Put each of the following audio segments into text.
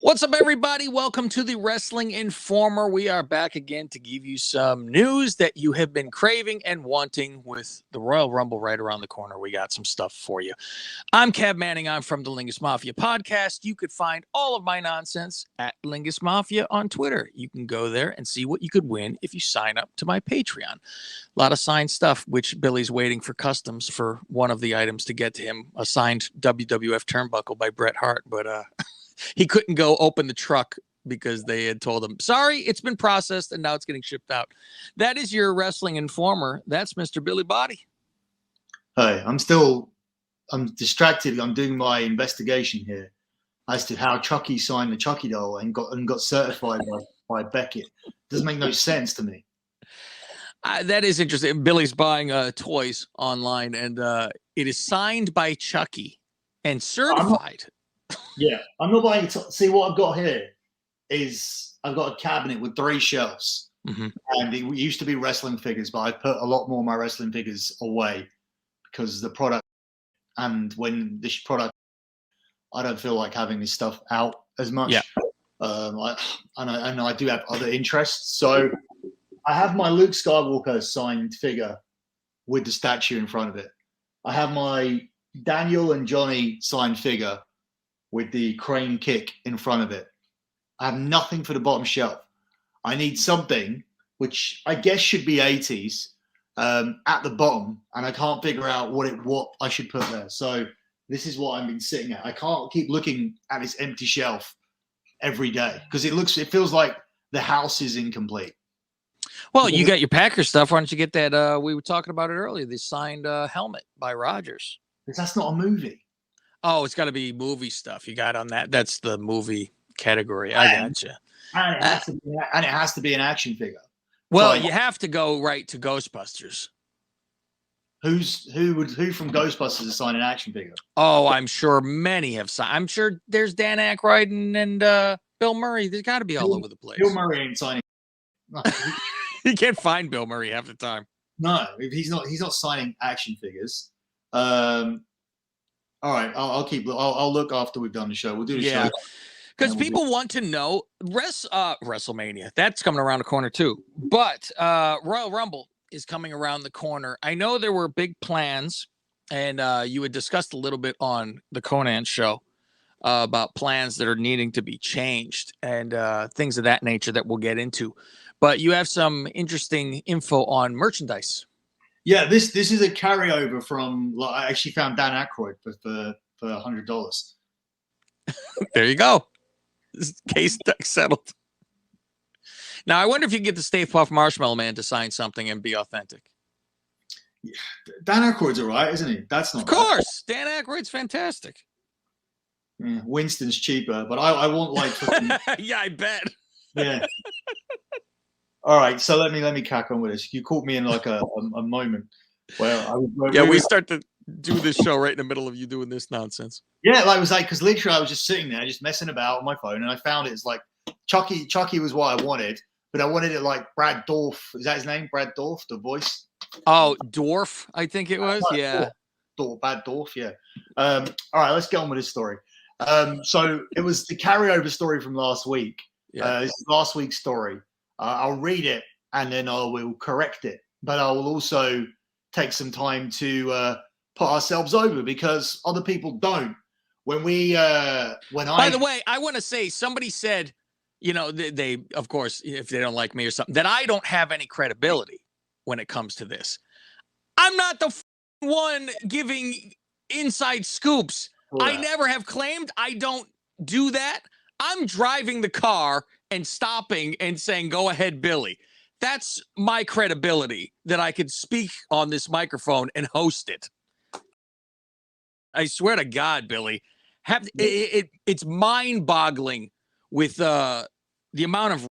What's up, everybody? Welcome to the Wrestling Informer. We are back again to give you some news that you have been craving and wanting. With the Royal Rumble right around the corner, we got some stuff for you. I'm Kev Manning. I'm from the Lingus Mafia podcast. You could find all of my nonsense at Lingus Mafia on Twitter. You can go there and see what you could win if you sign up to my Patreon. A lot of signed stuff, which Billy's waiting for customs for one of the items to get to him, a signed WWF turnbuckle by Bret Hart, but he couldn't go open the truck because they had told him, sorry, it's been processed and now it's getting shipped out. That is your Wrestling Informer. That's Mr. Billy Body. Hey, I'm distracted. I'm doing my investigation here as to how Chucky signed the Chucky doll and got certified by Beckett. Doesn't make no sense to me. That is interesting. Billy's buying toys online, and it is signed by Chucky and certified. I'm not buying it. See, what I've got here is I've got a cabinet with 3 shelves. Mm-hmm. And it used to be wrestling figures, but I've put a lot more of my wrestling figures away because the product, and when this product, I don't feel like having this stuff out as much. Yeah. I do have other interests. So I have my Luke Skywalker signed figure with the statue in front of it. I have my Daniel and Johnny signed figure with the crane kick in front of it. I have nothing for the bottom shelf. I need something which I guess should be 80s at the bottom, and I can't figure out what I should put there. So this is what I've been sitting at. I can't keep looking at this empty shelf every day because it feels like the house is incomplete. Well, you got your Packers stuff. Why don't you get that? We were talking about it earlier. The signed helmet by Rodgers. Because that's not a movie. Oh, it's got to be movie stuff. You got on that. That's the movie category. I gotcha. And it has to be an action figure. Well, you have to go right to Ghostbusters. Who from Ghostbusters has signed an action figure? Oh, I'm sure many have signed. I'm sure there's Dan Aykroyd and Bill Murray. There's got to be all over the place. Bill Murray ain't signing. No. You can't find Bill Murray half the time. No, he's not signing action figures. All right, I'll look after we've done the show. We'll do the show. Because people want to know WrestleMania. That's coming around the corner too. But Royal Rumble is coming around the corner. I know there were big plans, and you had discussed a little bit on the Conan show about plans that are needing to be changed and things of that nature that we'll get into. But you have some interesting info on merchandise. Yeah, this is a carryover from. I actually found Dan Aykroyd for $100. There you go. This case settled. Now I wonder if you can get the Stay Puft Marshmallow Man to sign something and be authentic. Yeah, Dan Aykroyd's all right, isn't he? That's not. Of course, bad. Dan Aykroyd's fantastic. Yeah, Winston's cheaper, but I want like. Yeah, I bet. Yeah. All right, so let me crack on with this. You caught me in like a moment where we start to do this show right in the middle of you doing this nonsense. Yeah, because literally I was just sitting there, just messing about on my phone, and I found it's like Chucky was what I wanted, but I wanted it like Brad Dourif. Is that his name? Brad Dourif, the voice? Oh, Dourif, I think it was. Yeah. Bad Dourif, yeah. All right, let's get on with this story. So it was the carryover story from last week. Yeah. This is last week's story. I'll read it and then I will correct it, but I will also take some time to put ourselves over because other people don't. By the way, I want to say somebody said, they of course, if they don't like me or something, that I don't have any credibility when it comes to this. I'm not the one giving inside scoops. Yeah. I never have claimed I don't do that. I'm driving the car and stopping and saying, go ahead, Billy. That's my credibility that I could speak on this microphone and host it. I swear to God, Billy, it's mind-boggling with the amount of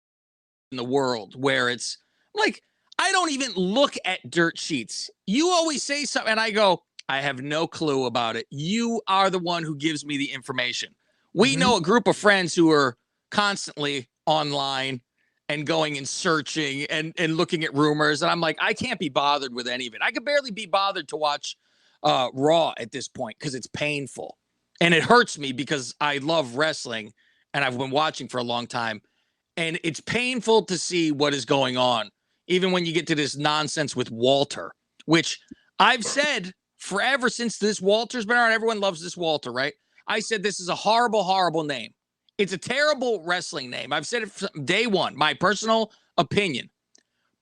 in the world where it's like, I don't even look at dirt sheets. You always say something, and I go, I have no clue about it. You are the one who gives me the information. We know a group of friends who are constantly online and going and searching and looking at rumors. And I'm like, I can't be bothered with any of it. I could barely be bothered to watch Raw at this point because it's painful. And it hurts me because I love wrestling and I've been watching for a long time, and it's painful to see what is going on, even when you get to this nonsense with Walter, which I've said forever since this Walter's been around. Everyone loves this Walter, right? I said this is a horrible, horrible name. It's a terrible wrestling name. I've said it from day one, my personal opinion.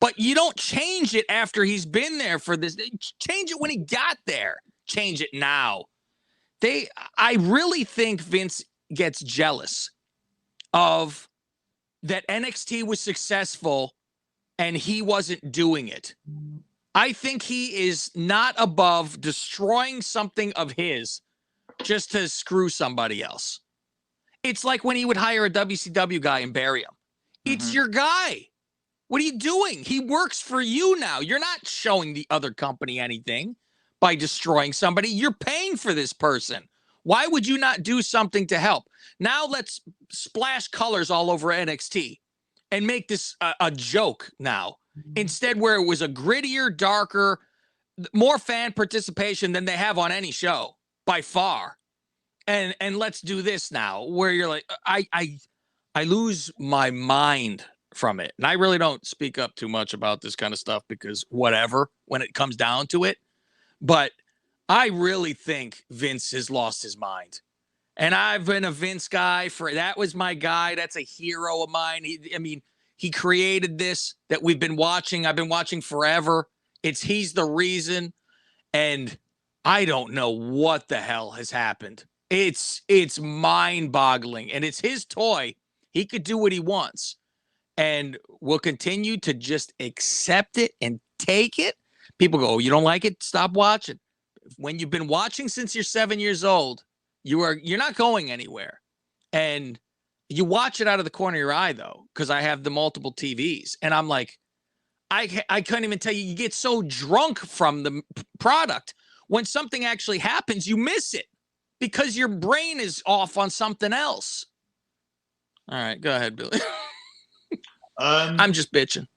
But you don't change it after he's been there for this. Change it when he got there. Change it now. I really think Vince gets jealous of that NXT was successful and he wasn't doing it. I think he is not above destroying something of his just to screw somebody else. It's like when he would hire a WCW guy and bury him. It's your guy. What are you doing? He works for you now. You're not showing the other company anything by destroying somebody. You're paying for this person. Why would you not do something to help? Now let's splash colors all over NXT and make this a joke now. Instead, where it was a grittier, darker, more fan participation than they have on any show by far. And let's do this now where you're like, I lose my mind from it. And I really don't speak up too much about this kind of stuff because whatever, when it comes down to it. But I really think Vince has lost his mind. And I've been a Vince guy that was my guy. That's a hero of mine. He created this that we've been watching. I've been watching forever. He's the reason. And I don't know what the hell has happened. It's mind-boggling. And it's his toy. He could do what he wants. And we'll continue to just accept it and take it. People go, oh, you don't like it? Stop watching. When you've been watching since you're 7 years old, you're not going anywhere. And you watch it out of the corner of your eye, though, because I have the multiple TVs. And I'm like, I couldn't even tell you. You get so drunk from the product. When something actually happens, you miss it because your brain is off on something else. All right, go ahead, Billy. I'm just bitching.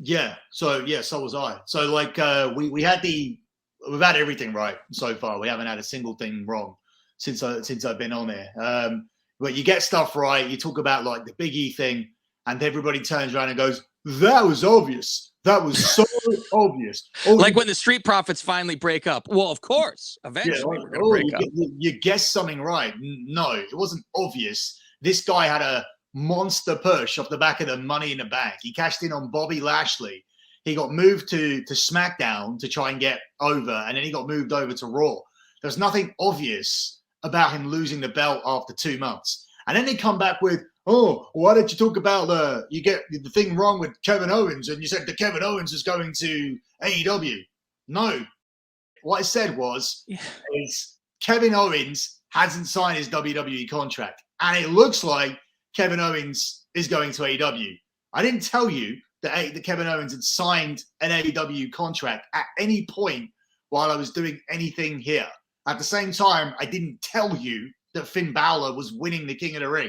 Yeah. So was I. So like we've had everything right so far. We haven't had a single thing wrong since I've been on here. But you get stuff right. You talk about like the Big E thing, and everybody turns around and goes, "That was obvious. That was so obvious." Like when the Street Profits finally break up. Well, of course, eventually we're going to break up. You guessed something right. No, it wasn't obvious. This guy had a monster push off the back of the Money in the Bank. He cashed in on Bobby Lashley. He got moved to SmackDown to try and get over, and then he got moved over to Raw. There's nothing obvious about him losing the belt after 2 months. And then they come back with, oh, why did you talk about you get the thing wrong with Kevin Owens, and you said that Kevin Owens is going to AEW. No. What I said is Kevin Owens hasn't signed his WWE contract, and it looks like Kevin Owens is going to AEW. I didn't tell you that Kevin Owens had signed an AEW contract at any point while I was doing anything here. At the same time, I didn't tell you that Finn Balor was winning the King of the Ring.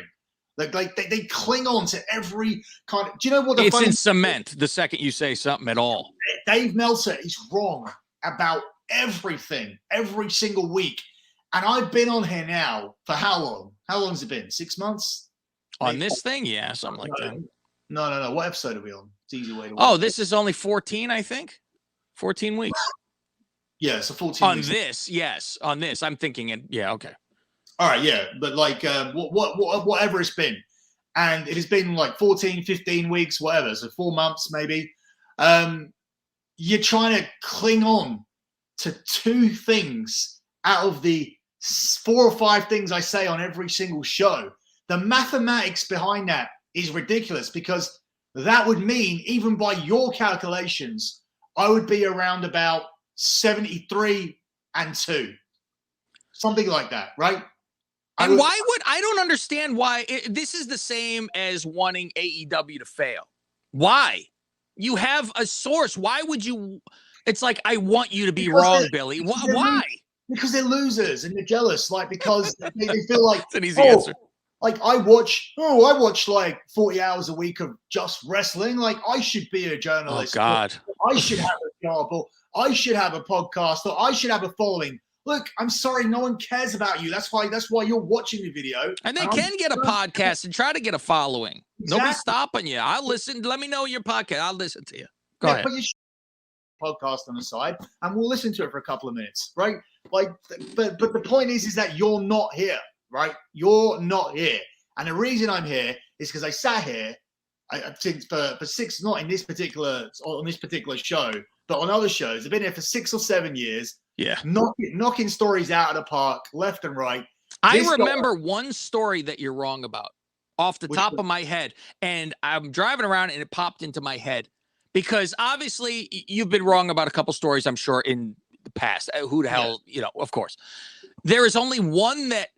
Like they cling on to every kind of. Do you know what? It's in cement the second you say something at all. Dave Meltzer is wrong about everything every single week, and I've been on here now for how long? How long has it been? 6 months? On this thing, yeah, something like that. No. What episode are we on? It's easy way to. Oh, this is only 14, I think. 14 weeks. Yeah, so 14 on weeks. This, yes, on this. I'm thinking it. Yeah, okay. All right, yeah, but like whatever it's been, and it has been like 14, 15 weeks, whatever, so 4 months maybe. You're trying to cling on to 2 things out of the 4 or 5 things I say on every single show. The mathematics behind that is ridiculous, because that would mean, even by your calculations, I would be around about 73 and 2. Something like that, right? And I don't understand why this is the same as wanting AEW to fail. Why? You have a source. Why would you? It's like, I want you to be wrong, Billy. Why? Because they're losers and they're jealous. Like, because they feel like it's an easy answer. Like I watch like 40 hours a week of just wrestling. Like, I should be a journalist. Oh God. I should have a job, or I should have a podcast, or I should have a following. look, I'm sorry, no one cares about you. That's why you're watching the video. And they can get a podcast and try to get a following. Exactly. Nobody's stopping you. I'll listen. Let me know your podcast. I'll listen to you. Go ahead. Put your podcast on the side, and we'll listen to it for a couple of minutes, right? Like, but the point is that you're not here, right? You're not here, and the reason I'm here is because I sat here since for 6, not in this particular on this particular show, but on other shows. I've been here for 6 or 7 years. Yeah, knocking stories out of the park, left and right. I remember one story that you're wrong about off the top of my head, and I'm driving around and it popped into my head because obviously you've been wrong about a couple stories, I'm sure, in the past. Who the hell, of course. There is only one that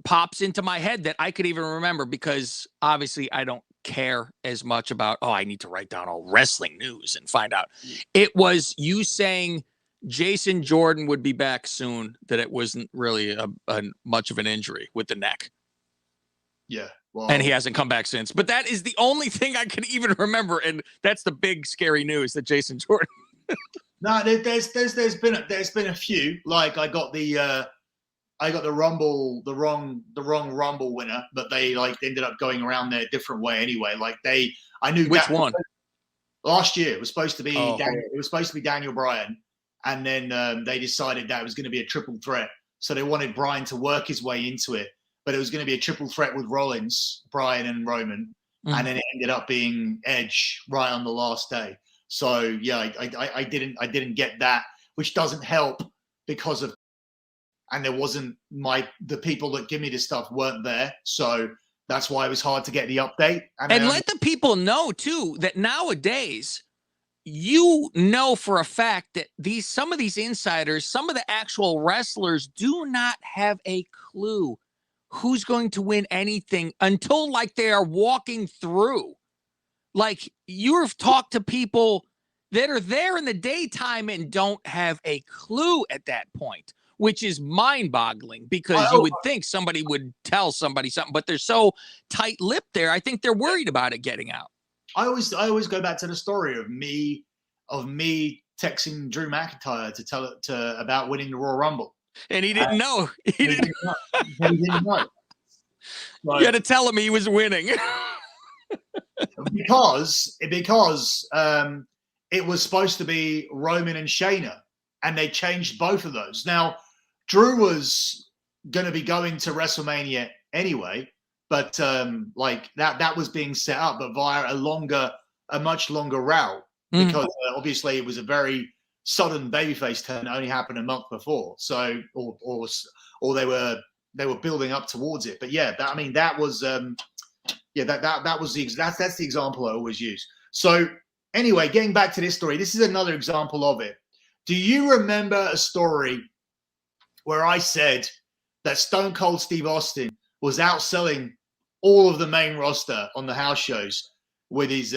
pops into my head that I could even remember because obviously I don't care as much about, I need to write down all wrestling news and find out. It was you saying Jason Jordan would be back soon, that it wasn't really a much of an injury with the neck. Yeah. Well, and he hasn't come back since. But that is the only thing I can even remember. And that's the big scary news that Jason Jordan. No, there's been a few. Like I got the Rumble, the wrong Rumble winner, but they ended up going around there a different way anyway. I knew which one last year. It was supposed to be Daniel Bryan, and then they decided that it was going to be a triple threat. So they wanted Bryan to work his way into it, but it was going to be a triple threat with Rollins, Bryan, and Roman, and then it ended up being Edge right on the last day. So yeah, I didn't get that, which doesn't help because of. And there wasn't the people that give me this stuff weren't there. So that's why it was hard to get the update. And let the people know too, that nowadays, for a fact that some of these insiders, some of the actual wrestlers do not have a clue who's going to win anything until they are walking through. You've talked to people that are there in the daytime and don't have a clue at that point, which is mind-boggling because you would think somebody would tell somebody something, but they're so tight-lipped there. I think they're worried about it getting out. I always go back to the story of me texting Drew McIntyre to tell it about winning the Royal Rumble, and he didn't know. He didn't know. You had to tell him he was winning because it was supposed to be Roman and Shayna, and they changed both of those. Now, Drew was going to be going to WrestleMania anyway, but that was being set up, but via a much longer route because obviously it was a very sudden babyface turn that only happened a month before. So, or they were building up towards it. But yeah, that was the example I always use. So anyway, getting back to this story, this is another example of it. Do you remember a story where I said that Stone Cold Steve Austin was outselling all of the main roster on the house shows with his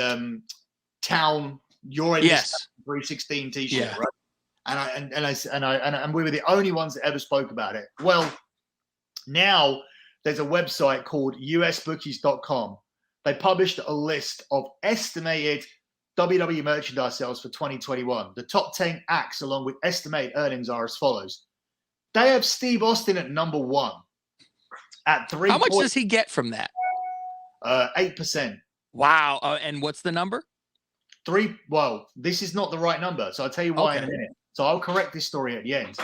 town "You're in this 316" T-shirt, right? And we were the only ones that ever spoke about it. Well, now there's a website called usbookies.com. They published a list of estimated WWE merchandise sales for 2021. The top 10 acts along with estimated earnings are as follows. They have Steve Austin at number 1 at 3. How much does he get from that? 8%. Wow. And what's the number? 3. Well, this is not the right number, so I'll tell you why in a minute. So I'll correct this story at the end.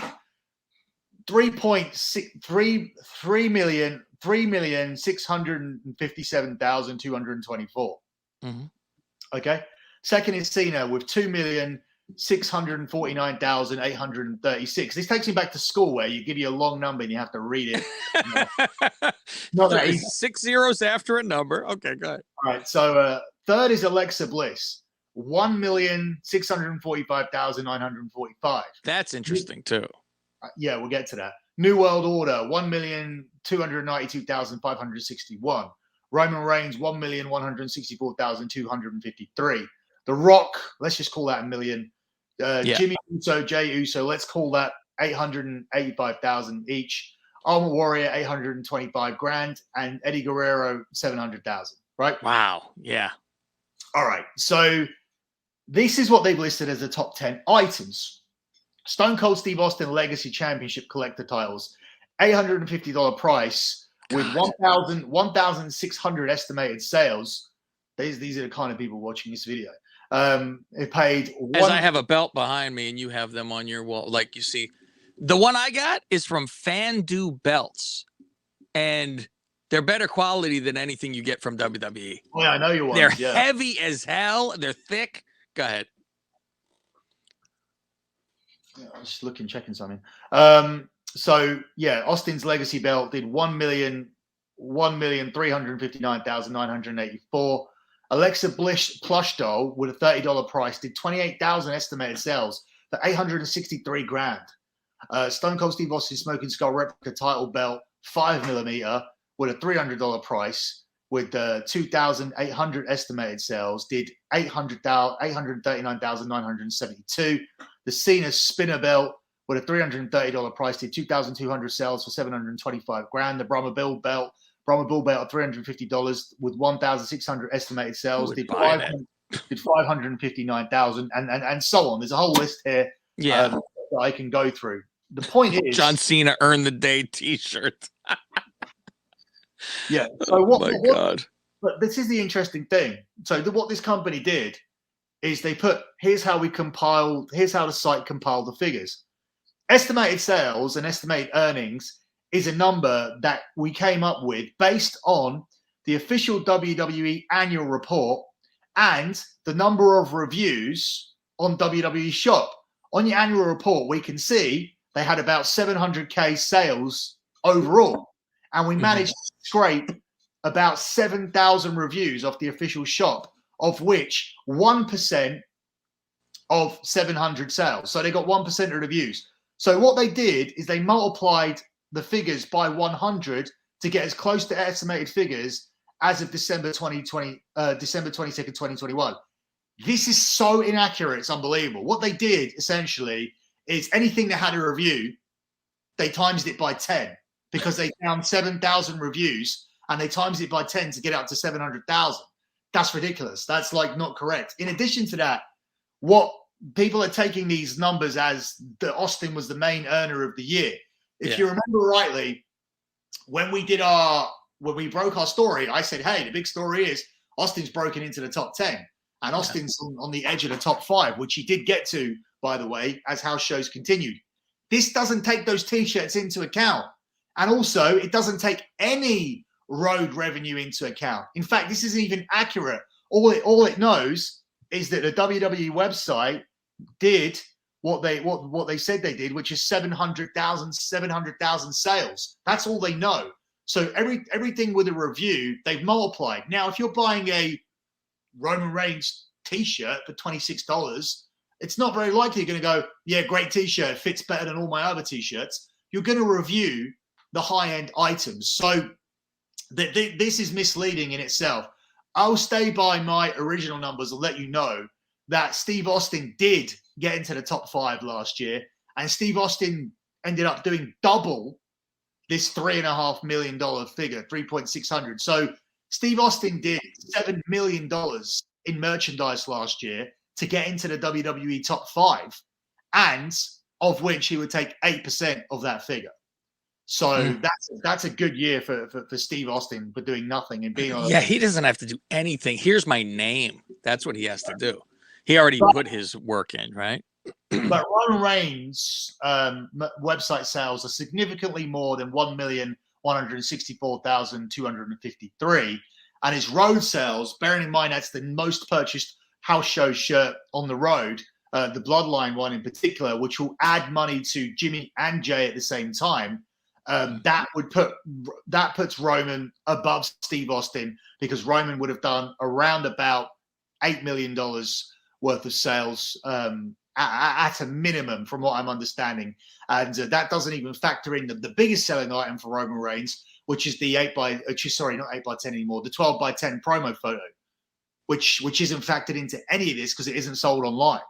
3,657,224. Mm-hmm. Okay. Second is Cena with 2,649,836. This takes me back to school where you give you a long number and you have to read it. Not that easy. 6 zeros after a number. Okay, go ahead. All right. So third is Alexa Bliss, 1,645,945. That's interesting too. Yeah, we'll get to that. New World Order, 1,292,561. Roman Reigns, 1,164,253. The Rock, let's just call that a million. Jimmy Uso, Jay Uso, let's call that 885,000 each. Ultimate Warrior, 825 grand, and Eddie Guerrero, 700,000. Right? Wow. Yeah. All right. So this is what they've listed as the top 10 items. Stone Cold Steve Austin Legacy Championship collector titles, $850 price with 1,600 estimated sales. These are the kind of people watching this video. It paid As I have a belt behind me and you have them on your wall, like you see. The one I got is from Fandu Belts, and they're better quality than anything you get from WWE. Oh, yeah, I know you want. They're heavy as hell. They're thick. Go ahead. Yeah, I was just checking something. So yeah, Austin's legacy belt did 1,359,984. Alexa Bliss plush doll with a $30 price did 28,000 estimated sales for $863,000. Stone Cold Steve Austin Smoking Skull replica title belt 5mm with a $300 price with 2,800 estimated sales did 839,972. The Cena spinner belt with a $330 price did 2,200 sales for $725,000. The Brahma Bull belt at $350 with 1,600 estimated sales did 559,000 and so on. There's a whole list here that I can go through. The point is, John Cena earned the day T-shirt. Yeah. So God. But this is the interesting thing. So what this company did is they put, here's how the site compiled the figures. Estimated sales and estimated earnings is a number that we came up with based on the official WWE annual report and the number of reviews on WWE Shop. On your annual report, we can see they had about 700K sales overall. And we managed to scrape about 7,000 reviews off the official shop, of which 1% of 700 sales. So they got 1% of reviews. So what they did is they multiplied the figures by 100 to get as close to estimated figures as of December 22nd, 2021. This is so inaccurate. It's unbelievable. What they did essentially is anything that had a review, they times it by 10 because they found 7,000 reviews and they times it by 10 to get up to 700,000. That's ridiculous. That's not correct. In addition to that, what people are taking these numbers as that Austin was the main earner of the year. If you remember rightly, when we broke our story, I said, hey, the big story is Austin's broken into the top 10 and Austin's on the edge of the top 5, which he did get to, by the way, as house shows continued. This doesn't take those T-shirts into account. And also, it doesn't take any road revenue into account. In fact, this isn't even accurate. All it knows is that the WWE website did what they said they did, which is 700,000 sales. That's all they know. So everything with a review, they've multiplied. Now, if you're buying a Roman Reigns T-shirt for $26, it's not very likely you're going to go, yeah, great T-shirt, fits better than all my other T-shirts. You're going to review the high-end items. So this is misleading in itself. I'll stay by my original numbers and let you know that Steve Austin did get into the top 5 last year, and Steve Austin ended up doing double this $3.5 million figure, 3,600. So Steve Austin did $7 million in merchandise last year to get into the WWE top 5, and of which he would take 8% of that figure. So that's a good year for Steve Austin for doing nothing and being on. Yeah, he doesn't have to do anything. Here's my name. That's what he has to do. He already put his work in, right? But Roman Reigns' website sales are significantly more than 1,164,253, and his road sales, bearing in mind that's the most purchased house show shirt on the road, the Bloodline one in particular, which will add money to Jimmy and Jay at the same time. That puts Roman above Steve Austin, because Roman would have done around about $8 million worth of sales at a minimum, from what I'm understanding. And that doesn't even factor in the biggest selling item for Roman Reigns, which is the not 8x10 anymore, the 12x10 promo photo, which isn't factored into any of this because it isn't sold online.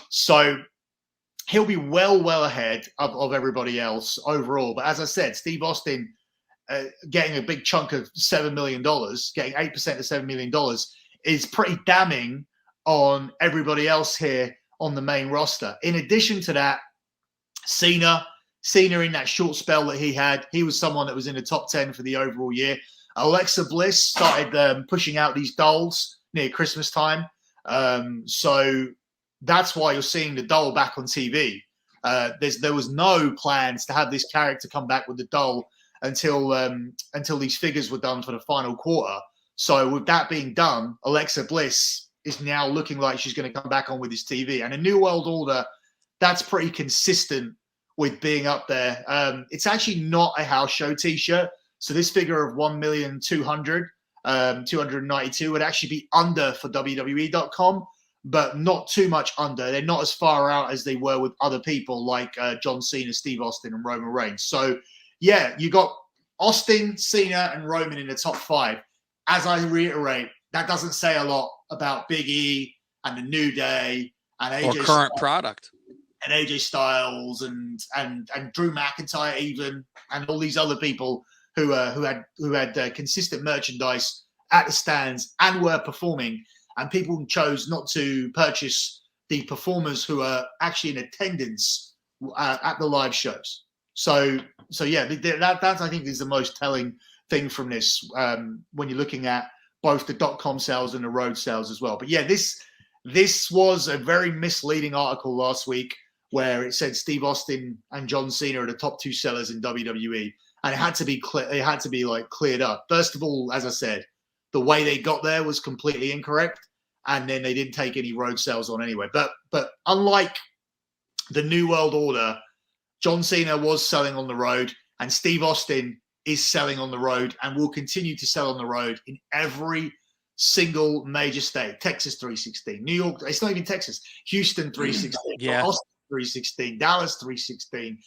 So he'll be well ahead of everybody else overall. But as I said, Steve Austin getting a big chunk of $7 million, getting 8% of $7 million is pretty damning on everybody else here on the main roster. In addition to that, Cena in that short spell that he had, he was someone that was in the top 10 for the overall year. Alexa Bliss started pushing out these dolls near Christmas time. So that's why you're seeing the doll back on TV. There was no plans to have this character come back with the doll until these figures were done for the final quarter. So with that being done, Alexa Bliss is now looking like she's going to come back on with this TV. And a New World Order, that's pretty consistent with being up there. It's actually not a house show T-shirt. So this figure of 1,292,292 would actually be under for WWE.com, but not too much under. They're not as far out as they were with other people like John Cena, Steve Austin, and Roman Reigns. So yeah, you got Austin, Cena, and Roman in the top 5. As I reiterate, that doesn't say a lot about Big E and the New Day and AJ or current Styles, product and AJ Styles and Drew McIntyre even, and all these other people who had consistent merchandise at the stands and were performing, and people chose not to purchase the performers who are actually in attendance at the live shows. So yeah, that I think is the most telling thing from this when you're looking at both the .com sales and the road sales as well. But yeah, this was a very misleading article last week where it said Steve Austin and John Cena are the top 2 sellers in WWE, and it had to be cleared up. First of all, as I said, the way they got there was completely incorrect, and then they didn't take any road sales on anyway. But unlike the New World Order, John Cena was selling on the road, and Steve Austin is selling on the road and will continue to sell on the road in every single major state. Texas 316, New York, it's not even Texas, Houston 316, Yeah. Austin 316, Dallas 316,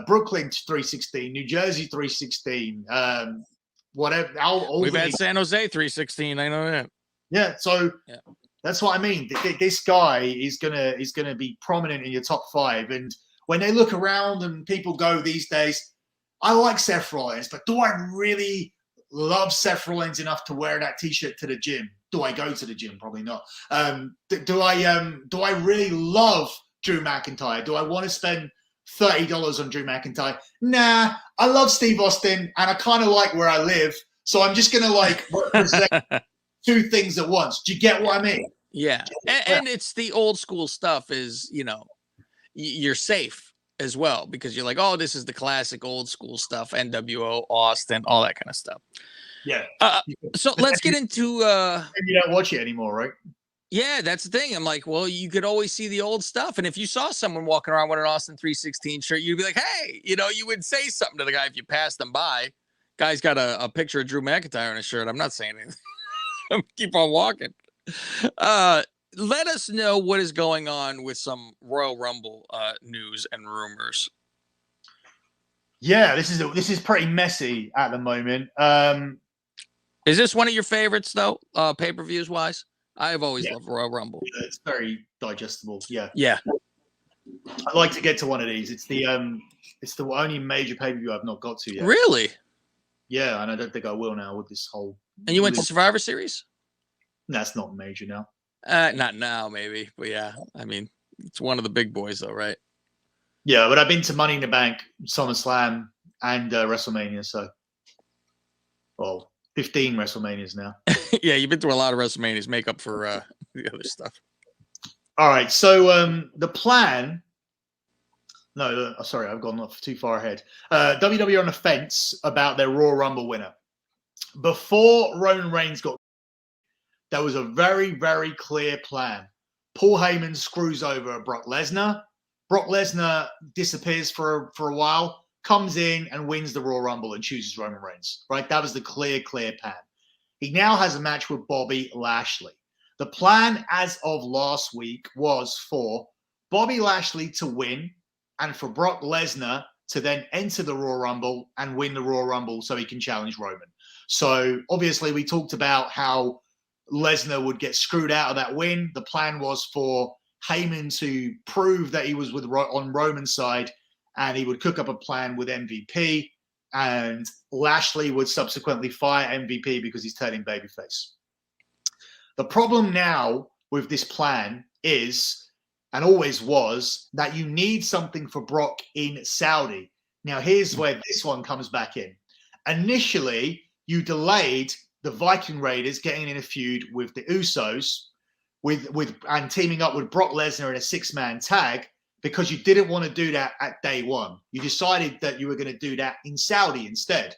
Brooklyn 316, New Jersey 316, whatever. We've had San Jose 316. I know that. Yeah, so yeah. That's what I mean. This guy is gonna be prominent in your top 5. And when they look around and people go these days, I like Seth Rollins, but do I really love Seth Rollins enough to wear that T-shirt to the gym? Do I go to the gym? Probably not. Do I really love Drew McIntyre? Do I want to spend $30 on Drew McIntyre? Nah, I love Steve Austin, and I kind of like where I live, so I'm just gonna represent 2 things at once. Do you get what I mean? Yeah, and it's the old school stuff. Is you're safe as well because you're like, oh, this is the classic old school stuff, NWO, Austin, all that kind of stuff. Yeah. So let's get into. You don't watch it anymore, right? Yeah, that's the thing. I'm like, well, you could always see the old stuff, and if you saw someone walking around with an Austin 316 shirt, you'd be like, hey, you would say something to the guy if you passed them by. Guy's got a picture of Drew McIntyre on his shirt. I'm not saying anything. Keep on walking. Let us know what is going on with some Royal Rumble news and rumors. Yeah, this is pretty messy at the moment. Is this one of your favorites though, pay-per-views wise? I have always loved Royal Rumble. Yeah, it's very digestible. Yeah. Yeah. I'd like to get to one of these. It's the only major pay-per-view I've not got to yet. Really? Yeah, and I don't think I will now with this whole. And you went to Survivor Series? That's not major now. Not now, maybe, but yeah. I mean, it's one of the big boys, though, right? Yeah, but I've been to Money in the Bank, SummerSlam, and WrestleMania. So, 15 WrestleManias now. Yeah, you've been through a lot of WrestleManias. Make up for the other stuff. All right, so the plan. No, sorry, I've gone off too far ahead. WWE on the fence about their Royal Rumble winner. Before Roman Reigns got, there was a very, very clear plan. Paul Heyman screws over Brock Lesnar. Brock Lesnar disappears for a while, comes in and wins the Royal Rumble and chooses Roman Reigns. Right? That was the clear plan. He now has a match with Bobby Lashley. The plan as of last week was for Bobby Lashley to win and for Brock Lesnar to then enter the Royal Rumble and win the Royal Rumble so he can challenge Roman. So obviously we talked about how Lesnar would get screwed out of that win. The plan was for Heyman to prove that he was on Roman's side, and he would cook up a plan with MVP, and Lashley would subsequently fire MVP because he's turning babyface. The problem now with this plan is and always was, that you need something for Brock in Saudi. Now, here's where this one comes back in. Initially, you delayed the Viking Raiders getting in a feud with the Usos and teaming up with Brock Lesnar in a 6-man tag because you didn't want to do that at day one. You decided that you were going to do that in Saudi instead.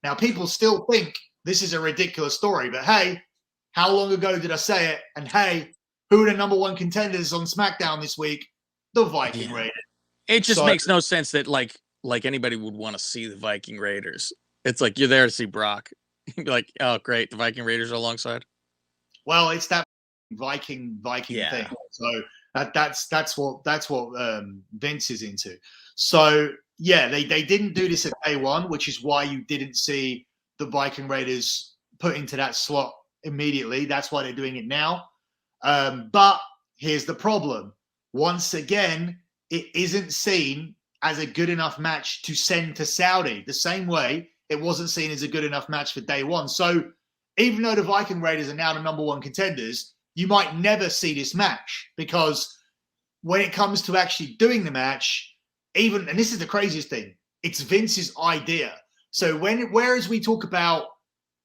Now, people still think this is a ridiculous story, but hey, how long ago did I say it? And hey, who are the number one contenders on SmackDown this week? The Viking Raiders. It just makes no sense that like anybody would want to see the Viking Raiders. It's like you're there to see Brock. You'd be like, oh, great, the Viking Raiders are alongside. Well, it's that Viking thing. So that's what Vince is into. So yeah, they didn't do this at day one, which is why you didn't see the Viking Raiders put into that slot immediately. That's why they're doing it now. But here's the problem. Once again, it isn't seen as a good enough match to send to Saudi, the same way it wasn't seen as a good enough match for day one. So even though the Viking Raiders are now the number one contenders, you might never see this match, because when it comes to actually doing the match, and this is the craziest thing, it's Vince's idea. So whereas we talk about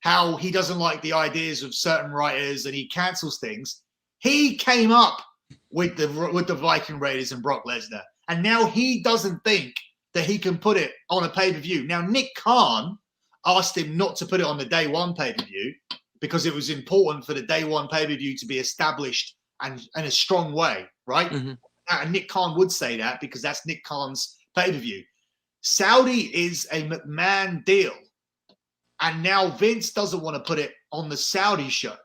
how he doesn't like the ideas of certain writers and he cancels things, he came up with the Viking Raiders and Brock Lesnar, and now he doesn't think that he can put it on a pay-per-view. Now, Nick Khan asked him not to put it on the day one pay-per-view because it was important for the day one pay-per-view to be established and in a strong way, right? Mm-hmm. And Nick Khan would say that because that's Nick Khan's pay-per-view. Saudi is a McMahon deal, and now Vince doesn't want to put it on the Saudi show.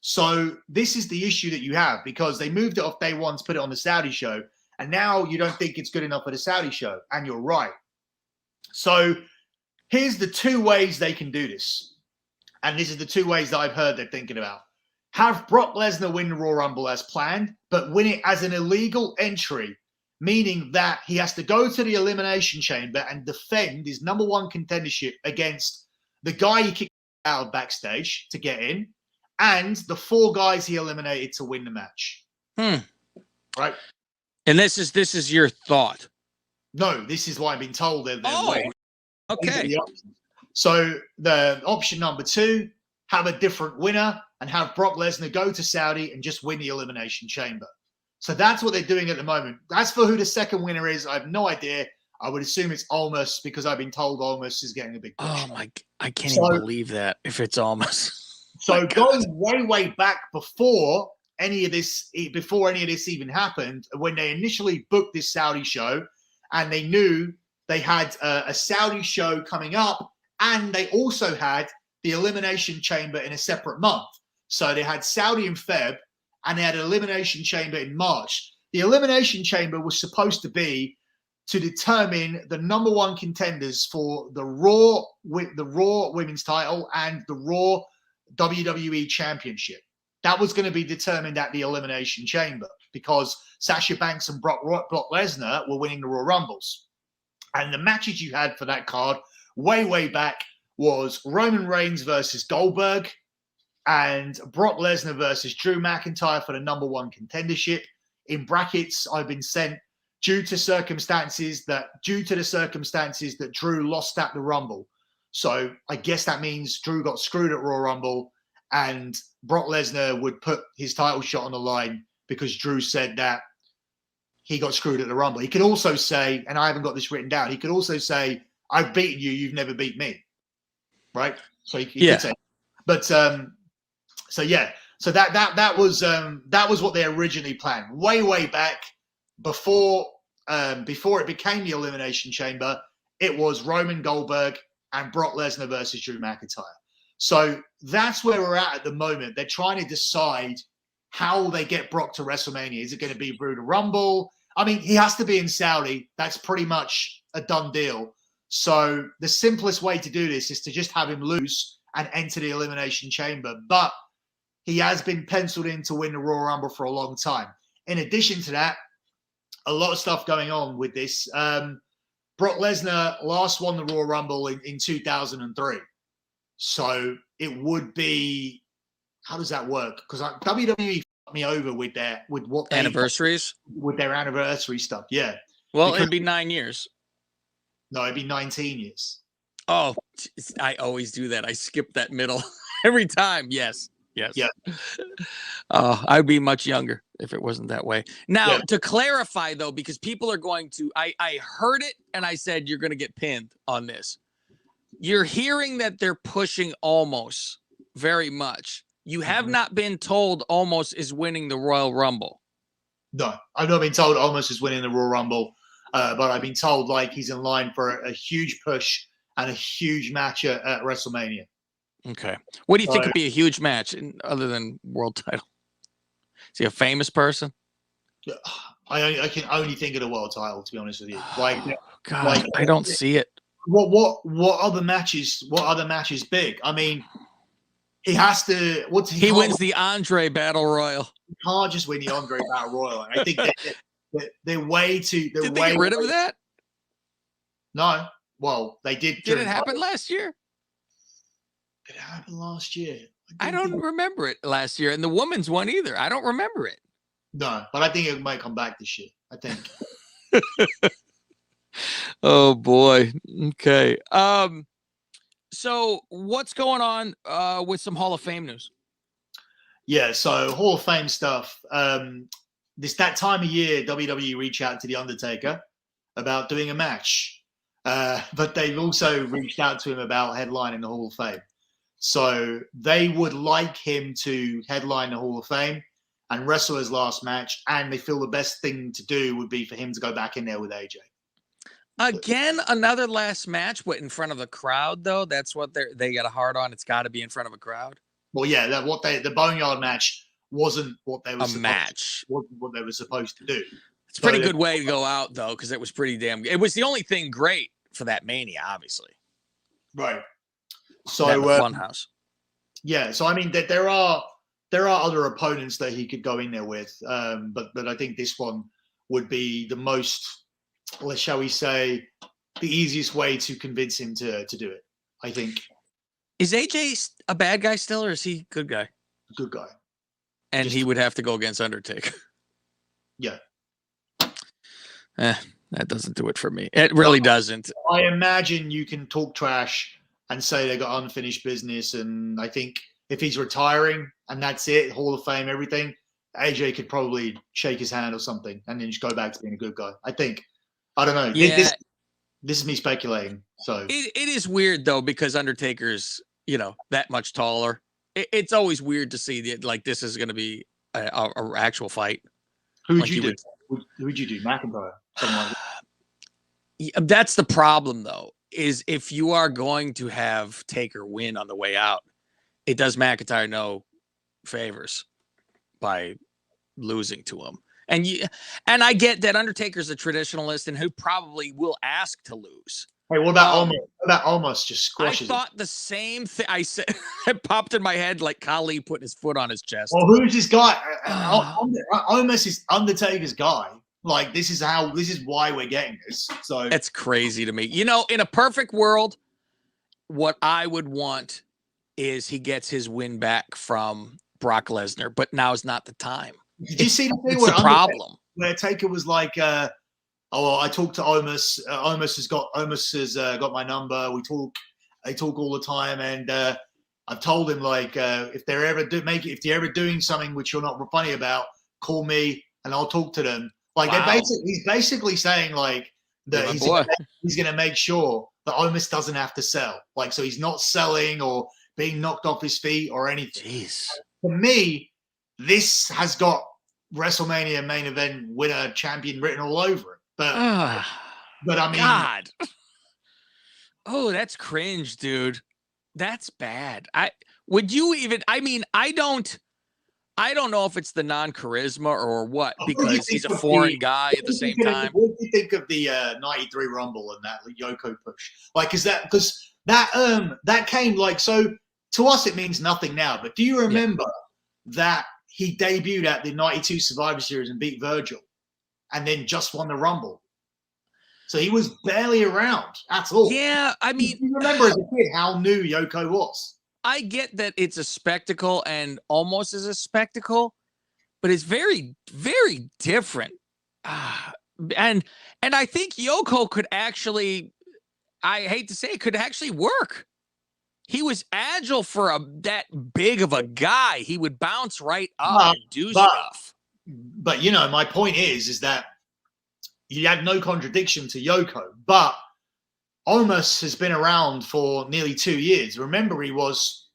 So this is the issue that you have, because they moved it off day one to put it on the Saudi show, and now you don't think it's good enough for the Saudi show, and you're right. So here's the two ways they can do this, and this is the two ways that I've heard they're thinking about. Have Brock Lesnar win the Royal Rumble as planned, but win it as an illegal entry, meaning that he has to go to the Elimination Chamber and defend his number one contendership against the guy he kicked out of backstage to get in, and the 4 guys he eliminated to win the match. Right? And this is your thought? No, this is what I've been told. Okay. So the option number 2, have a different winner and have Brock Lesnar go to Saudi and just win the Elimination Chamber. So that's what they're doing at the moment. As for who the second winner is, I have no idea. I would assume it's Omos, because I've been told Omos is getting a big push. Oh my! I can't even believe that. If it's Omos. So going way back before any of this even happened, when they initially booked this Saudi show, and they knew they had a Saudi show coming up, and they also had the Elimination Chamber in a separate month. So they had Saudi in Feb, and they had an Elimination Chamber in March. The Elimination Chamber was supposed to be to determine the number one contenders for the Raw Women's title and the Raw WWE Championship. That was going to be determined at the Elimination Chamber, because Sasha Banks and Brock Lesnar were winning the Royal Rumbles. And the matches you had for that card way back was Roman Reigns versus Goldberg and Brock Lesnar versus Drew McIntyre for the number one contendership. In brackets, I've been sent due to the circumstances that Drew lost at the Rumble. So I guess that means Drew got screwed at Royal Rumble, and Brock Lesnar would put his title shot on the line because Drew said that he got screwed at the Rumble. He could also say, and I haven't got this written down, he could also say, I've beaten you, you've never beat me. Right? So he could say, but so yeah, so that was what they originally planned way back before it became the Elimination Chamber. It was Roman Goldberg and Brock Lesnar versus Drew McIntyre. So that's where we're at the moment. They're trying to decide how they get Brock to WrestleMania. Is it going to be through the Rumble? I mean, he has to be in Saudi. That's pretty much a done deal. So the simplest way to do this is to just have him lose and enter the Elimination Chamber. But he has been penciled in to win the Royal Rumble for a long time. In addition to that, a lot of stuff going on with this. Brock Lesnar last won the Royal Rumble in 2003. So it would be, how does that work? Because WWE me over with what they Anniversaries? with their anniversary stuff. Yeah. Well, Because- it'd be 9 years. No, it'd be 19 years. Oh, I always do that. I skip that middle every time. Yes. Yeah. I'd be much younger if it wasn't that way. Now, Yeah. to clarify, though, because people are going to, I heard it and I said, you're going to get pinned on this. You're hearing that they're pushing Omos very much. You have not been told Omos is winning the Royal Rumble. No, I've not been told Omos is winning the Royal Rumble, but I've been told like he's in line for a huge push and a huge match at WrestleMania. Okay. What do you think would be a huge match other than world title? Is he a famous person? I can only think of the world title, to be honest with you. Like, God, like, I don't see it. What other matches? What other matches big? I mean, he has to. He wins the Andre Battle Royal. He can't just win the Andre Battle Royal. I think they're way too. Did they get rid of that? No. Well, they did. Did it happen last year? Did it happen last year? I don't remember it last year, and the women's one either. I don't remember it. No, but I think it might come back this year. I think. Oh boy. Okay. So what's going on with some Hall of Fame news? Yeah, so Hall of Fame stuff. That time of year, WWE reached out to the Undertaker about doing a match, but they've also reached out to him about headlining the Hall of Fame. So they would like him to headline the Hall of Fame and wrestle his last match, and they feel the best thing to do would be for him to go back in there with AJ. Again, another last match, but in front of a crowd, though. That's what they got a hard on. It's got to be in front of a crowd. Well, yeah, the Boneyard match wasn't what they were wasn't what they were supposed to do. It's a pretty good way to go out, though, because it was pretty damn good. It was the only thing great for that Mania, obviously. Right. So Funhouse. Yeah. So I mean, there are other opponents that he could go in there with, but I think this one would be the most, shall we say, the easiest way to convince him to do it. I think. Is AJ a bad guy still, or is he a good guy? Good guy. And he would have to go against Undertaker. Yeah. That doesn't do it for me. It really doesn't. I imagine you can talk trash and say they got unfinished business, and I think if he's retiring and that's it, Hall of Fame, everything, AJ could probably shake his hand or something and then just go back to being a good guy. I think. I don't know. Yeah. This is me speculating. So it is weird though, because Undertaker's, that much taller. It's always weird to see that like this is going to be a actual fight. Who would you do? Who would you do? McIntyre. Like that's the problem though, is if you are going to have Taker win on the way out, it does McIntyre no favors by losing to him. And I get that Undertaker's a traditionalist and who probably will ask to lose. Hey, what about Omos? What about Omos just squashes? I thought the same thing. I said it popped in my head like Khali putting his foot on his chest. Well, who's this guy? Omos is Undertaker's guy. Like this is why we're getting this. So it's crazy to me. In a perfect world, what I would want is he gets his win back from Brock Lesnar, but now is not the time. Did you see the thing where the problem where Taker was like, I talked to Omos. Omos has got my number. They talk all the time, and I've told him like, if you're ever doing something which you're not funny about, call me and I'll talk to them. Like he's basically saying like that he's going to make sure that Omos doesn't have to sell. Like so he's not selling or being knocked off his feet or anything. Jeez. For me, this has got WrestleMania main event winner champion written all over it. But I mean, God. Oh, that's cringe, dude. That's bad. I don't know if it's the non-charisma or what, because he's a foreign guy at the same time. What do you think of the 93 Rumble and that Yoko push? Like, because that came like, so to us it means nothing now, but do you remember that he debuted at the 92 Survivor Series and beat Virgil and then just won the Rumble? So he was barely around at all. Yeah, I mean, you remember as a kid how new Yoko was. I get that it's a spectacle and almost is a spectacle, but it's very, very different. And I think Yoko could actually, I hate to say it, could actually work. He was agile for that big of a guy. He would bounce right up and do stuff. But you know, my point is that you have no contradiction to Yoko, but Omos has been around for nearly 2 years. Remember, he was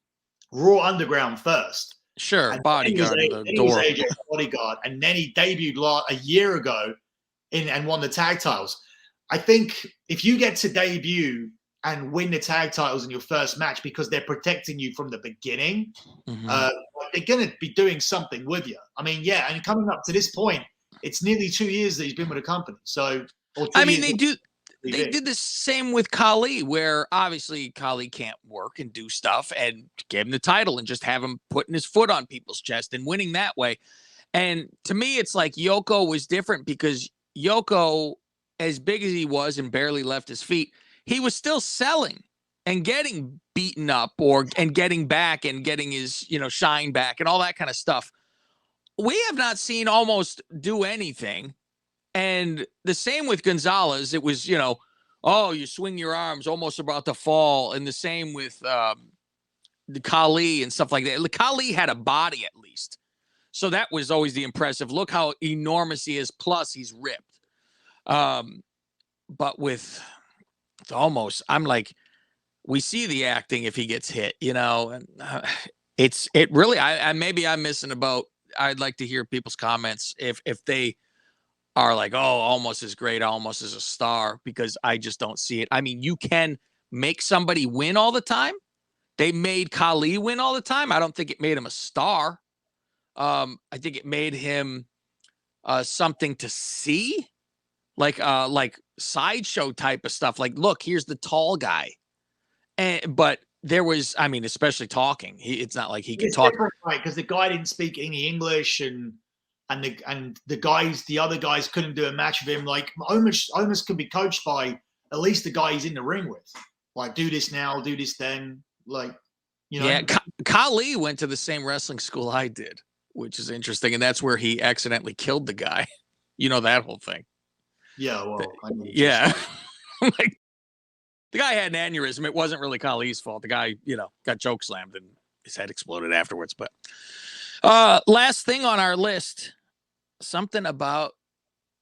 Raw Underground first. Sure, and bodyguard. He was AJ's bodyguard, and then he debuted a year ago and won the tag titles. I think if you get to debut and win the tag titles in your first match because they're protecting you from the beginning, they're going to be doing something with you. I mean, yeah, and coming up to this point, it's nearly 2 years that he's been with the company. So, I mean, they did the same with Khali, where obviously Khali can't work and do stuff, and gave him the title and just have him putting his foot on people's chest and winning that way. And to me, it's like Yoko was different because Yoko, as big as he was and barely left his feet, he was still selling and getting beaten up and getting back and getting his, shine back and all that kind of stuff. We have not seen Omos do anything. And the same with Gonzalez. It was, oh, you swing your arms, almost about to fall. And the same with the Khali and stuff like that. Khali had a body at least. So that was always the impressive. Look how enormous he is. Plus, he's ripped. But with Omos, I'm like, we see the acting if he gets hit, and it really, maybe I'm missing about. I'd like to hear people's comments if they are like, oh, Omos is great, Omos is a star, because I just don't see it. I mean, you can make somebody win all the time. They made Khali win all the time. I don't think it made him a star. I think it made him something to see, like sideshow type of stuff. Like, look, here's the tall guy. But there was, I mean, especially talking. It's not like he could talk, right? Because the guy didn't speak any English, and the other guys couldn't do a match with him. Like Omos can be coached by at least the guy he's in the ring with. Like, do this now, do this then. Like, Yeah, Khali went to the same wrestling school I did, which is interesting, and that's where he accidentally killed the guy. That whole thing. Yeah, well, yeah. Like, the guy had an aneurysm. It wasn't really Khali's fault. The guy, got choke slammed and his head exploded afterwards. But last thing on our list, something about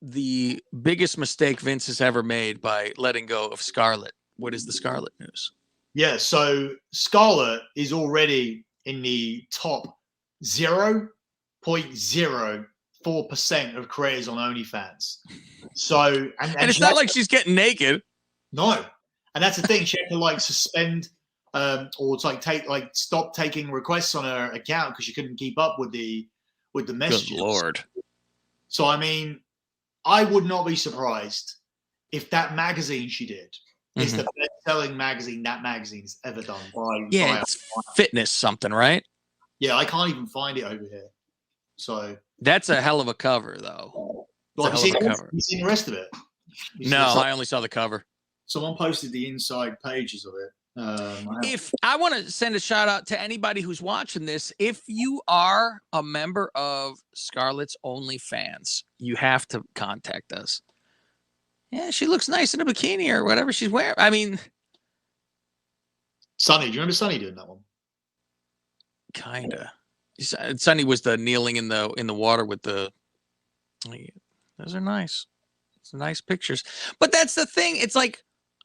the biggest mistake Vince has ever made by letting go of Scarlett. What is the Scarlett news? Yeah, so Scarlett is already in the top 0.04% of creators on OnlyFans. So, and it's not like she's getting naked. No. And that's the thing. She had to suspend or it's stop taking requests on her account because she couldn't keep up with the messages. Good Lord. So I mean, I would not be surprised if that magazine she did is the best-selling magazine that magazine's ever done. It's fitness something, right? Yeah, I can't even find it over here. So that's a hell of a cover, though. Have you seen the rest of it? No, I only saw the cover. Someone posted the inside pages of it. If I want to send a shout out to anybody who's watching this, if you are a member of Scarlett's OnlyFans, you have to contact us. Yeah, she looks nice in a bikini or whatever she's wearing. I mean, Sunny, do you remember Sunny doing that one? Kinda. Sunny was the kneeling in the water with the. Those are nice. It's nice pictures. But that's the thing. It's like,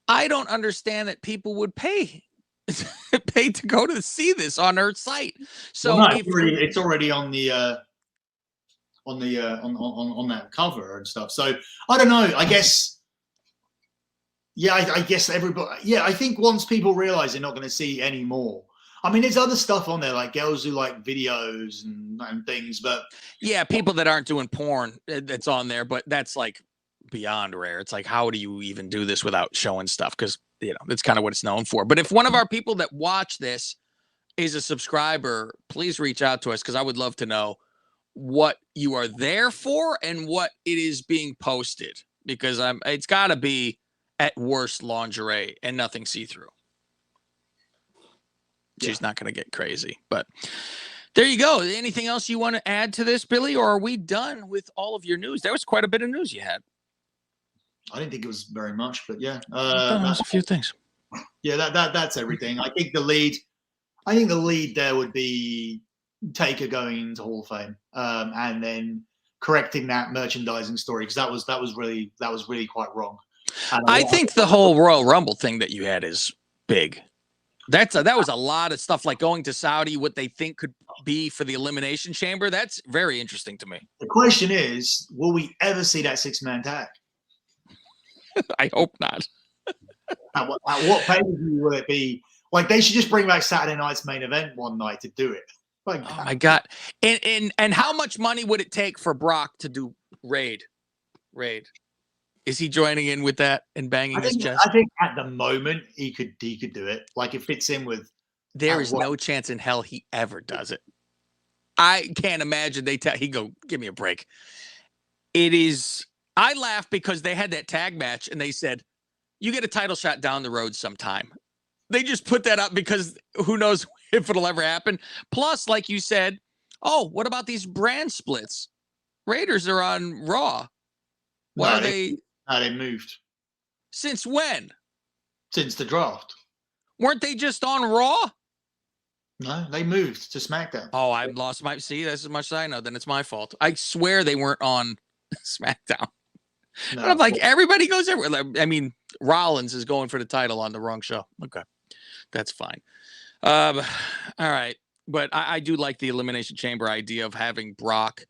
I don't understand that people would pay to go to see this on her site. So it's already on the on that cover and stuff. So I don't know. I guess. Yeah, I guess everybody. Yeah, I think once people realize they're not going to see any more. I mean, there's other stuff on there, like girls who like videos and things, but yeah, people that aren't doing porn that's on there, but that's like beyond rare. It's like, how do you even do this without showing stuff? Because that's kind of what it's known for. But if one of our people that watch this is a subscriber, please reach out to us, because I would love to know what you are there for and what it is being posted, because it's got to be at worst lingerie and nothing see-through. She's not going to get crazy, but There you go. Anything else you want to add to this, Billy, or are we done with all of your news? There was quite a bit of news you had. I didn't think it was very much, but yeah, That was a few things. Yeah, that's everything. I think the lead there would be Taker going into Hall of Fame, and then correcting that merchandising story, because that was really quite wrong. I think the whole Royal Rumble thing that you had is big. That was a lot of stuff, like going to Saudi, what they think could be for the Elimination Chamber. That's very interesting to me. The question is, will we ever see that 6-man tag? I hope not. At what pay-per-view will it be? Like, they should just bring back Saturday Night's Main Event one night to do it. Like, oh my God. And how much money would it take for Brock to do Raid? Is he joining in with that and banging his chest? I think at the moment he could do it. Like, it fits in with. There is no chance in hell he ever does it. I can't imagine he go, give me a break. It is. I laugh because they had that tag match and they said, you get a title shot down the road sometime. They just put that up because who knows if it'll ever happen. Plus, like you said, oh, what about these brand splits? Raiders are on Raw. Why are they? No, they moved. Since when? Since the draft. Weren't they just on Raw? No, they moved to SmackDown. Oh, I lost my. See, that's as much as I know. Then it's my fault. I swear they weren't on SmackDown. No. And I'm like, everybody goes everywhere. I mean, Rollins is going for the title on the wrong show. Okay, that's fine. All right, but I do like the Elimination Chamber idea of having Brock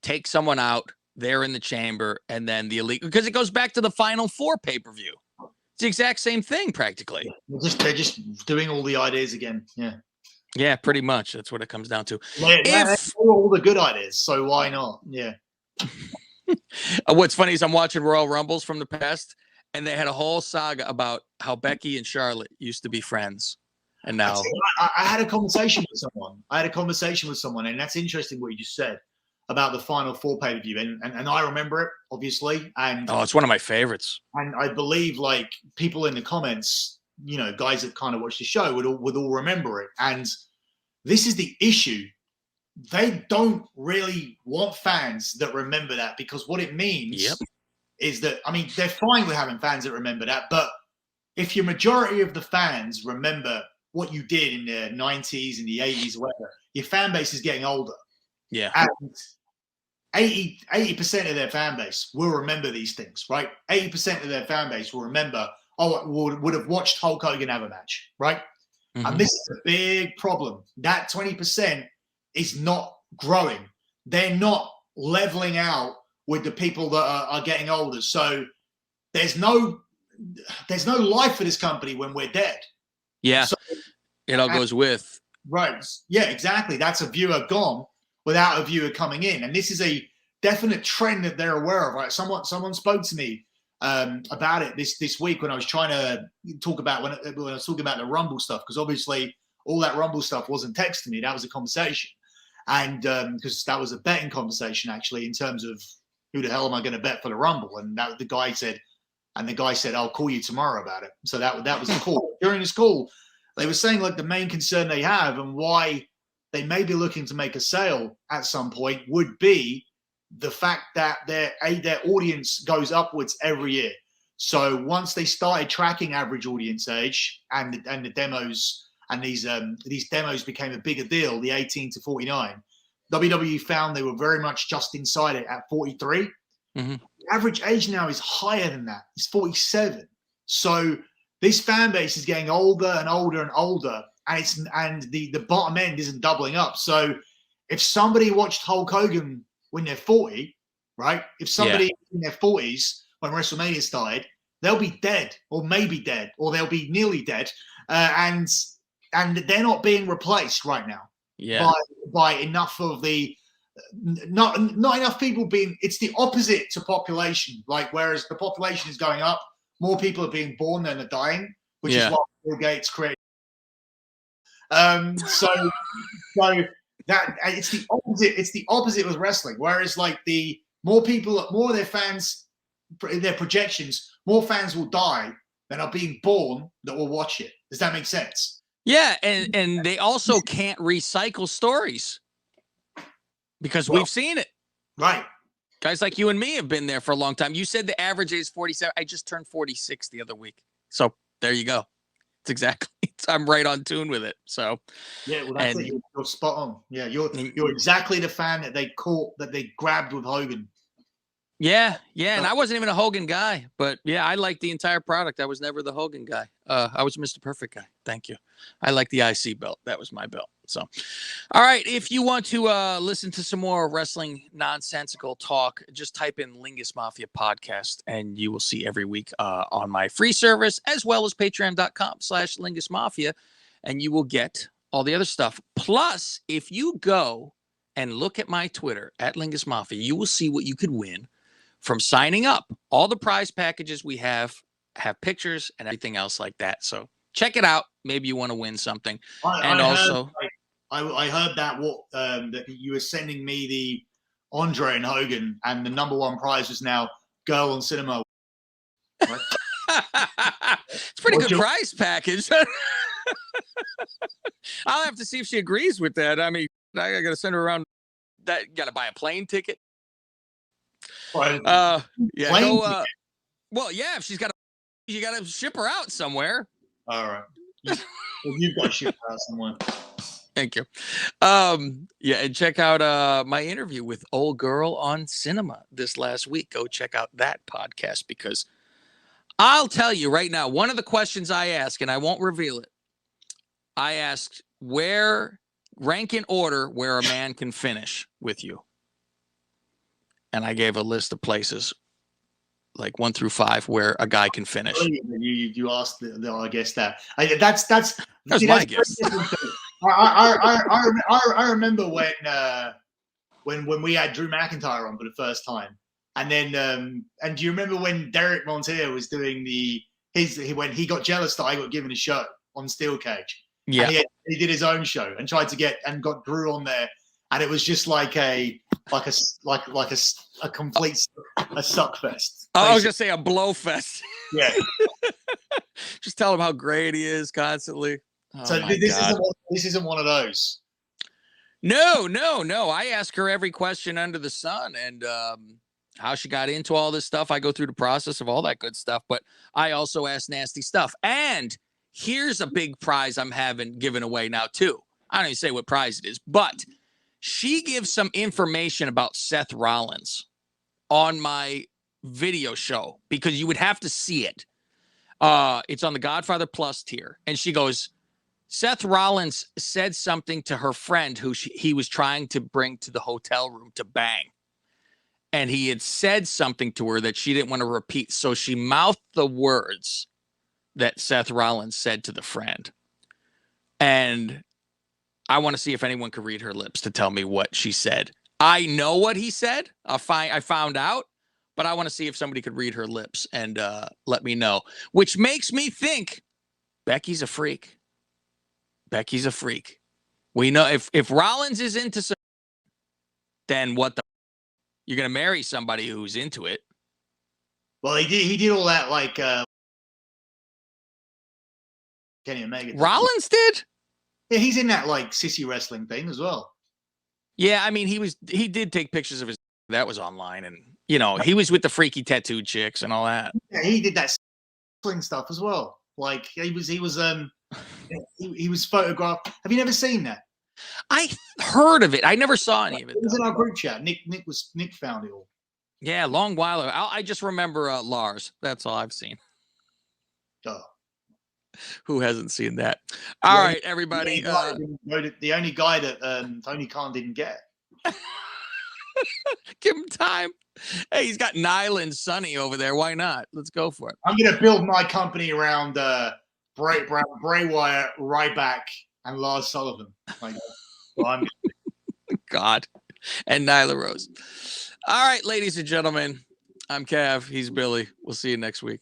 take someone out. They're in the chamber, and then the Elite, because it goes back to the Final Four pay-per-view. It's the exact same thing, practically. They're just doing all the ideas again. Yeah. Yeah, pretty much. That's what it comes down to. If all the good ideas, so why not? Yeah. What's funny is I'm watching Royal Rumbles from the past, and they had a whole saga about how Becky and Charlotte used to be friends, and now I had a conversation with someone. And that's interesting what you just said about the Final Four pay-per-view, and I remember it, obviously. And it's one of my favorites. And I believe, like, people in the comments, you know, guys that kind of watch the show would all remember it. And this is the issue. They don't really want fans that remember that, because what it means is that, I mean, they're fine with having fans that remember that, but if your majority of the fans remember what you did in the 90s and the 80s or whatever, your fan base is getting older. Yeah. And 80% of their fan base will remember these things, right? 80% of their fan base will remember, would have watched Hulk Hogan have a match, right? Mm-hmm. And this is a big problem. That 20% is not growing. They're not leveling out with the people that are getting older. So there's no life for this company when we're dead. Yeah. So, it all goes with. Right. Yeah, exactly. That's a viewer gone without a viewer coming in. And this is a definite trend that they're aware of, right? Someone spoke to me about it this week when I was trying to talk about when I was talking about the Rumble stuff, because obviously all that Rumble stuff wasn't text to me. That was a conversation. And because that was a betting conversation, actually, in terms of who the hell am I going to bet for the Rumble? And the guy said, I'll call you tomorrow about it. So that was a call. During this call, they were saying, like, the main concern they have and why they may be looking to make a sale at some point would be the fact that their audience goes upwards every year. So once they started tracking average audience age and the demos, and these demos became a bigger deal, the 18 to 49, WWE found they were very much just inside it at 43. Mm-hmm. The average age now is higher than that. It's 47. So this fan base is getting older and older and older, and the bottom end isn't doubling up. So if somebody watched Hulk Hogan when they're 40, right? If somebody in their 40s when WrestleMania started, they'll be dead, or maybe dead, or they'll be nearly dead, and they're not being replaced right now. Yeah. By enough of the not enough people being. It's the opposite to population. Like, whereas the population is going up, more people are being born than are dying, which is what Bill Gates created. So that it's the opposite. It's the opposite with wrestling. Whereas, like, the more of their fans, their projections, more fans will die than are being born that will watch it. Does that make sense? Yeah, and they also can't recycle stories. because we've seen it. Right. Guys like you and me have been there for a long time. You said the average age is 47. I just turned 46 the other week. So there you go. It's exactly. I'm right on tune with it. So yeah, well, that's it. You're spot on. Yeah, you're exactly the fan that they grabbed with Hogan. Yeah, and I wasn't even a Hogan guy, but yeah, I liked the entire product. I was never the Hogan guy. I was Mr. Perfect guy. Thank you. I like the IC belt. That was my belt. So, all right, if you want to listen to some more wrestling nonsensical talk, just type in Lingus Mafia podcast, and you will see every week on my free service, as well as patreon.com/Lingus Mafia, and you will get all the other stuff. Plus, if you go and look at my Twitter at Lingus Mafia, you will see what you could win from signing up. All the prize packages we have pictures and everything else like that. So check it out. Maybe you want to win something. I heard that you were sending me the Andre and Hogan, and the number one prize was now Girl on Cinema. Right? It's pretty good prize package. I'll have to see if she agrees with that. I mean, I got to send her around. That got to buy a plane ticket. Yeah. Well, yeah. If she's got, you got to ship her out somewhere. All right. You've got to ship her out somewhere. Thank you. Yeah, and check out my interview with Old Girl on Cinema this last week. Go check out that podcast, because I'll tell you right now, one of the questions I ask, and I won't reveal it, I asked rank in order where a man can finish with you. And I gave a list of places, like 1 through 5, where a guy can finish. You asked I guess that's my guess. I remember when we had Drew McIntyre on for the first time, and then and do you remember when Derek Montier was doing when he got jealous that I got given a show on Steel Cage? Yeah, and he did his own show and tried to got Drew on there, and it was just like a complete suck fest. I was gonna say a blow fest. Yeah. Just tell him how great he is constantly. So this isn't one of those. No. I ask her every question under the sun, and how she got into all this stuff. I go through the process of all that good stuff, but I also ask nasty stuff. And here's a big prize I'm having given away now too. I don't even say what prize it is, but she gives some information about Seth Rollins on my video show, because you would have to see it. It's on the Godfather Plus tier. And she goes, Seth Rollins said something to her friend who he was trying to bring to the hotel room to bang. And he had said something to her that she didn't want to repeat. So she mouthed the words that Seth Rollins said to the friend. And I want to see if anyone could read her lips to tell me what she said. I know what he said. I found out, but I want to see if somebody could read her lips and let me know. Which makes me think Becky's a freak. Becky's a freak. We know if Rollins is into some, then what the? You're gonna marry somebody who's into it. Well, he did all that like Kenny Omega. Rollins did. Yeah, he's in that like sissy wrestling thing as well. Yeah, I mean he did take pictures of his that was online, and he was with the freaky tattooed chicks and all that. Yeah, he did that wrestling stuff as well. Like he was photographed. Have you never seen that? I heard of it. I never saw any of it. It was in our group chat. Nick found it all. Yeah, long while ago. I just remember Lars. That's all I've seen. Oh. Who hasn't seen that? All right, everybody. The only guy that Tony Khan didn't get. Give him time. Hey, he's got Nyla and Sonny over there. Why not? Let's go for it. I'm going to build my company around Bray Wyatt, Ryback, and Lars Sullivan. God. And Nyla Rose. All right, ladies and gentlemen. I'm Cav. He's Billy. We'll see you next week.